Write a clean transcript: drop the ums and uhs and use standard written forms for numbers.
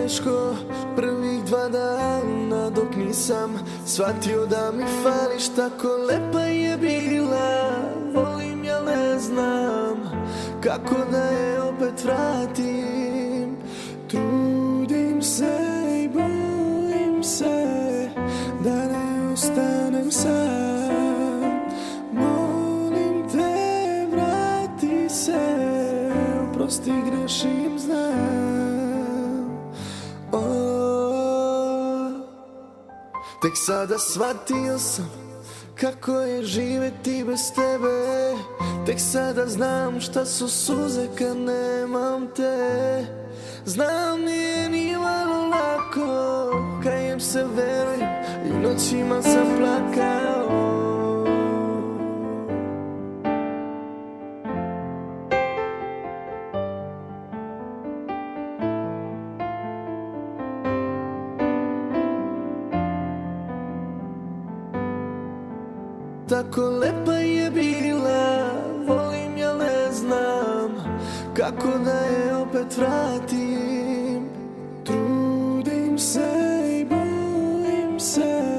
teško prvih 2 dana dok nisam shvatio da mi fališ. Tako lepa je bila, volim ja ne znam kako da je opet vratim. Trudim se i bojim se da ne ostanem sam. Molim te, vrati se, oprosti, grešim, znam. Tek sada shvatio sam kako je živjeti bez tebe. Tek sada znam šta su suze kad nemam te. Znam nije ni malo lako, kajem se, verujem, i noćima sam plakao. Tako lepa je bila, volim ja ne znam kako da je opet vratim. Trudim se i bojim se